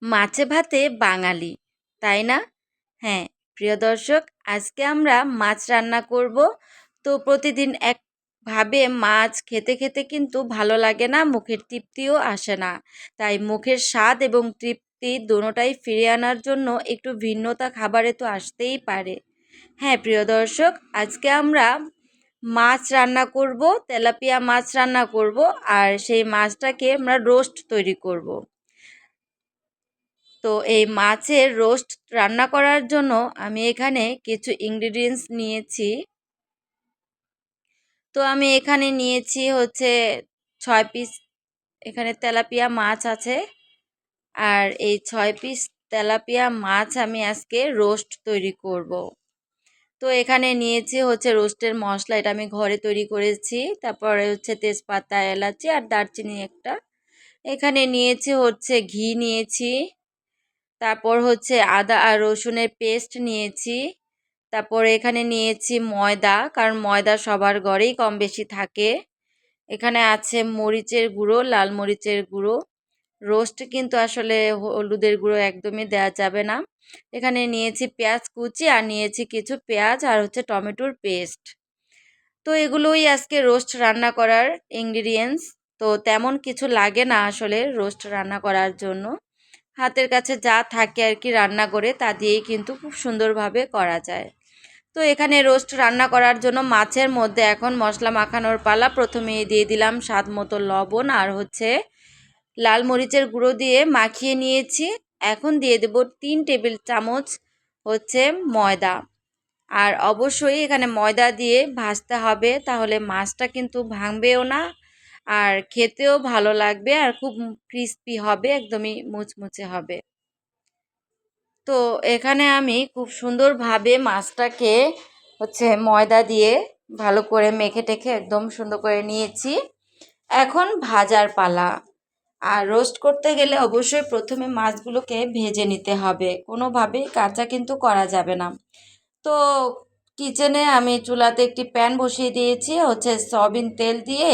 মাছে ভাতে বাঙালি, তাই না? হ্যাঁ, প্রিয় দর্শক, আজকে আমরা মাছ রান্না করব। তো প্রতিদিন একভাবে মাছ খেতে খেতে কিন্তু ভালো লাগে না, মুখের তৃপ্তিও আসে না। তাই মুখের স্বাদ এবং তৃপ্তি দুটোটাই ফিরিয়ে আনার জন্য একটু ভিন্নতা খাবারে তো আসতেই পারে। হ্যাঁ প্রিয় দর্শক, আজকে আমরা মাছ রান্না করব, তেলাপিয়া মাছ রান্না করব, আর সেই মাছটাকে আমরা রোস্ট তৈরি করব। তো এই মাছের রোস্ট রান্না করার জন্য আমি এখানে কিছু ইনগ্রিডিয়েন্টস নিয়েছি। তো আমি এখানে নিয়েছি হচ্ছে 6 পিস এখানে তেলাপিয়া মাছ আছে। আর এই 6 পিস তেলাপিয়া মাছ আমি আজকে রোস্ট তৈরি করব। তো এখানে নিয়েছি হচ্ছে রোস্টের মশলা, এটা আমি ঘরে তৈরি করেছি। তারপরে হচ্ছে তেজপাতা, এলাচি আর দারচিনি একটা। এখানে নিয়েছি হচ্ছে ঘি নিয়েছি। তারপর হচ্ছে আদা আর রসুনের পেস্ট নিয়েছি। তারপর এখানে নিয়েছি ময়দা, কারণ ময়দা সবার ঘরেই কম বেশি থাকে। এখানে আছে মরিচের গুঁড়ো, লাল মরিচের গুঁড়ো। রোস্ট কিন্তু আসলে হলুদের গুঁড়ো একদমই দেওয়া যাবে না। এখানে নিয়েছি পেঁয়াজ কুচি, আর নিয়েছি কিছু পেঁয়াজ আর হচ্ছে টমেটোর পেস্ট। তো এগুলোই আজকে রোস্ট রান্না করার ইনগ্রিডিয়েন্টস। তো তেমন কিছু লাগে না আসলে রোস্ট রান্না করার জন্য। হাতের কাছে যা থাকে আর কি রান্না করে তা দিয়েই কিন্তু খুব সুন্দরভাবে করা যায়। তো এখানে রোস্ট রান্না করার জন্য মাছের মধ্যে এখন মশলা মাখানোর পালা। প্রথমেই দিয়ে দিলাম স্বাদ মতো লবণ আর হচ্ছে লাল মরিচের গুঁড়ো দিয়ে মাখিয়ে নিয়েছি। এখন দিয়ে দেব 3 টেবিল চামচ হচ্ছে ময়দা। আর অবশ্যই এখানে ময়দা দিয়ে ভাজতে হবে, তাহলে মাছটা কিন্তু ভাঙবেও না, আর খেতেও ভালো লাগবে, আর খুব ক্রিস্পি হবে, একদমই মুচমুচে হবে। তো এখানে আমি খুব সুন্দরভাবে মাছটাকে হচ্ছে ময়দা দিয়ে ভালো করে মেখে টেখে একদম সুন্দর করে নিয়েছি। এখন ভাজার পালা। আর রোস্ট করতে গেলে অবশ্যই প্রথমে মাছগুলোকে ভেজে নিতে হবে, কোনোভাবেই কাঁচা কিন্তু করা যাবে না। তো কিচেনে আমি চুলাতে একটি প্যান বসিয়ে দিয়েছি হচ্ছে সয়াবিন তেল দিয়ে।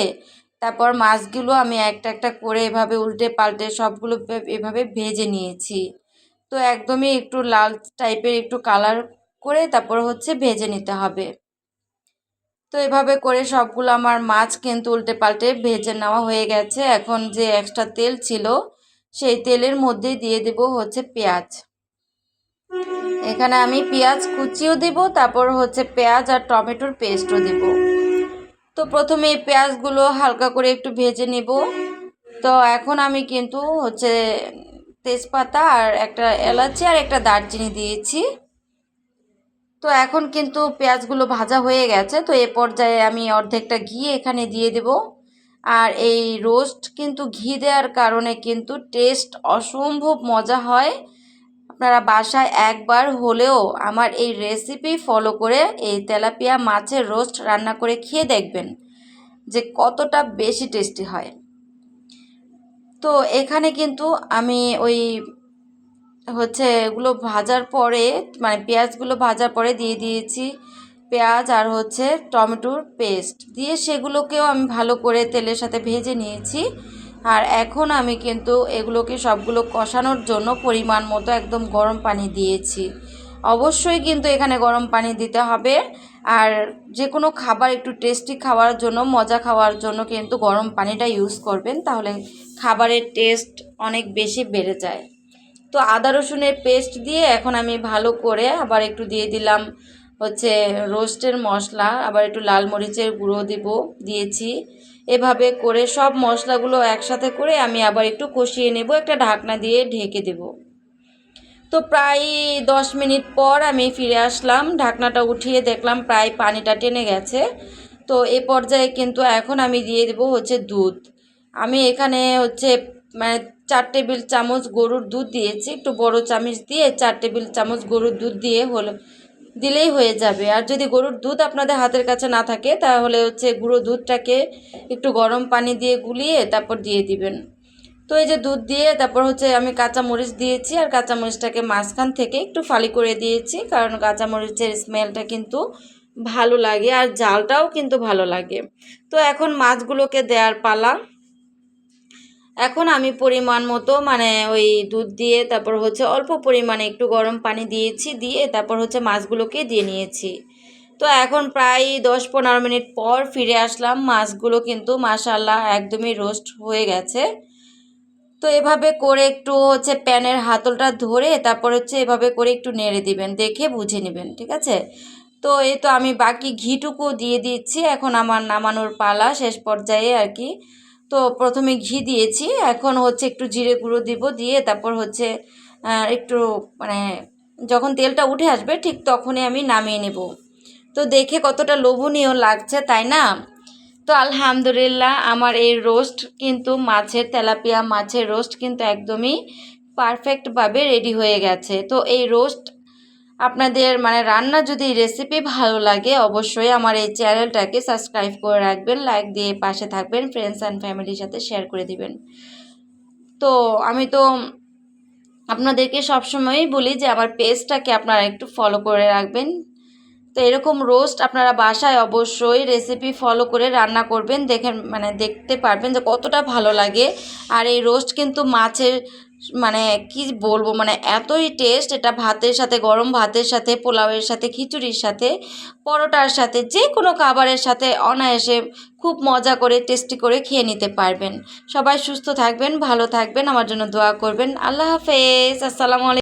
তারপর মাছগুলো আমি একটা একটা করে এভাবে উল্টে পাল্টে সবগুলো এভাবে ভেজে নিয়েছি। তো একদমই একটু লাল টাইপের একটু কালার করে তারপর হচ্ছে ভেজে নিতে হবে। তো এভাবে করে সবগুলো আমার মাছ কিন্তু উল্টে পাল্টে ভেজে নেওয়া হয়ে গেছে। এখন যে এক্সট্রা তেল ছিল সেই তেলের মধ্যে দিয়ে দেব হচ্ছে পেঁয়াজ। এখানে আমি পেঁয়াজ কুচিও দিব, তারপর হচ্ছে পেঁয়াজ আর টমেটোর পেস্টও দিব। তো প্রথমে এই পেঁয়াজগুলো হালকা করে একটু ভেজে নেব। তো এখন আমি কিন্তু হচ্ছে তেজপাতা আর একটা এলাচি আর একটা দারচিনি দিয়েছি। তো এখন কিন্তু পেঁয়াজগুলো ভাজা হয়ে গেছে। তো এ পর্যায়ে আমি অর্ধেকটা ঘি এখানে দিয়ে দেব। আর এই রোস্ট কিন্তু ঘি দেওয়ার কারণে কিন্তু টেস্ট অসম্ভব মজা হয়। আপনারা বাসায় একবার হলেও আমার এই রেসিপি ফলো করে এই তেলাপিয়া মাছের রোস্ট রান্না করে খেয়ে দেখবেন যে কতটা বেশি টেস্টি হয়। তো এখানে কিন্তু আমি ওই হচ্ছে এগুলো ভাজার পরে, মানে পেঁয়াজগুলো ভাজার পরে দিয়ে দিয়েছি পেঁয়াজ আর হচ্ছে টমেটোর পেস্ট দিয়ে, সেগুলোকেও আমি ভালো করে তেলের সাথে ভেজে নিয়েছি। আর এখন আমি কিন্তু এগুলোকে সবগুলো কষানোর জন্য পরিমাণ মতো একদম গরম পানি দিয়েছি। অবশ্যই কিন্তু এখানে গরম পানি দিতে হবে। আর যে কোনো খাবার একটু টেস্টি খাওয়ার জন্য, মজা খাওয়ার জন্য কিন্তু গরম পানিটা ইউজ করবেন, তাহলে খাবারের টেস্ট অনেক বেশি বেড়ে যায়। তো আদা রসুনের পেস্ট দিয়ে এখন আমি ভালো করে আবার একটু দিয়ে দিলাম হচ্ছে রোস্টের মশলা, আবার একটু লাল মরিচের গুঁড়ো দিয়েছি। এভাবে করে সব মশলাগুলো একসাথে করে আমি আবার একটু কষিয়ে নেব, একটা ঢাকনা দিয়ে ঢেকে দেব। তো প্রায় 10 মিনিট পর আমি ফিরে আসলাম, ঢাকনাটা উঠিয়ে দেখলাম প্রায় পানিটা টেনে গেছে। তো এ পর্যায়ে কিন্তু এখন আমি দিয়ে দেব হচ্ছে দুধ। আমি এখানে হচ্ছে মানে 4 টেবিল চামচ গরুর দুধ দিয়েছি, একটু বড় চামচ দিয়ে 4 টেবিল চামচ গরুর দুধ দিলেই হয়ে যাবে। আর যদি গরুর দুধ আপনাদের হাতের কাছে না থাকে তাহলে হচ্ছে গুঁড়ো দুধটাকে একটু গরম পানি দিয়ে গুলিয়ে তারপর দিয়ে দিবেন। তো এই যে দুধ দিয়ে তারপর হচ্ছে আমি কাঁচামরিচ দিয়েছি, আর কাঁচামরিচটাকে মাঝখান থেকে একটু ফালি করে দিয়েছি, কারণ কাঁচামরিচের স্মেলটা কিন্তু ভালো লাগে আর জালটাও কিন্তু ভালো লাগে। তো এখন মাছগুলোকে দেওয়ার পালা। এখন আমি পরিমাণ মতো মানে ওই দুধ দিয়ে তারপর হচ্ছে অল্প পরিমাণে একটু গরম পানি দিয়েছি, দিয়ে তারপর হচ্ছে মাছগুলোকে দিয়ে নিয়েছি। তো এখন প্রায় 10-15 মিনিট পর ফিরে আসলাম, মাছগুলো কিন্তু মাশাআল্লাহ একদমই রোস্ট হয়ে গেছে। তো এভাবে করে একটু হচ্ছে প্যানের হাতলটা ধরে তারপর হচ্ছে এভাবে করে একটু নেড়ে দিবেন, দেখে বুঝে নেবেন, ঠিক আছে। তো এই তো আমি বাকি ঘিটুকু দিয়ে দিচ্ছি, এখন আমার নামানোর পালা শেষ পর্যায়ে আর কি। তো প্রথমে ঘি দিয়েছি, এখন হচ্ছে একটু জিরে গুঁড়ো দিব, দিয়ে তারপর হচ্ছে একটু মানে যখন তেলটা উঠে আসবে ঠিক তখনই আমি নামিয়ে নেব। তো দেখে কতটা লোভনীয় লাগছে, তাই না? তো আলহামদুলিল্লাহ আমার এই রোস্ট কিন্তু তেলাপিয়া মাছের রোস্ট কিন্তু একদমই পারফেক্টভাবে রেডি হয়ে গেছে। তো এই রোস্ট আপনাদের মানে রান্না যদি রেসিপি ভালো লাগে অবশ্যই আমার এই চ্যানেলটাকে সাবস্ক্রাইব করে রাখবেন, লাইক দিয়ে পাশে থাকবেন, ফ্রেন্ডস অ্যান্ড ফ্যামিলির সাথে শেয়ার করে দিবেন। তো আমি তো আপনাদেরকে সবসময়ই বলি যে আমার পেজটাকে আপনারা একটু ফলো করে রাখবেন। তো এরকম রোস্ট আপনারা বাসায় অবশ্যই রেসিপি ফলো করে রান্না করবেন, দেখেন মানে দেখতে পারবেন যে কতটা ভালো লাগে। আর এই রোস্ট কিন্তু মাছের মানে কি বলবো, মানে এতই টেস্ট, এটা ভাতের সাথে, গরম ভাতের সাথে, পোলাওয়ের সাথে, খিচুড়ির সাথে, পরোটার সাথে, যে কোনো খাবারের সাথে অনায়াসে খুব মজা করে টেস্টি করে খেয়ে নিতে পারবেন। সবাই সুস্থ থাকবেন, ভালো থাকবেন, আমার জন্য দোয়া করবেন। আল্লাহ হাফেজ, আসসালামু আলাইকুম।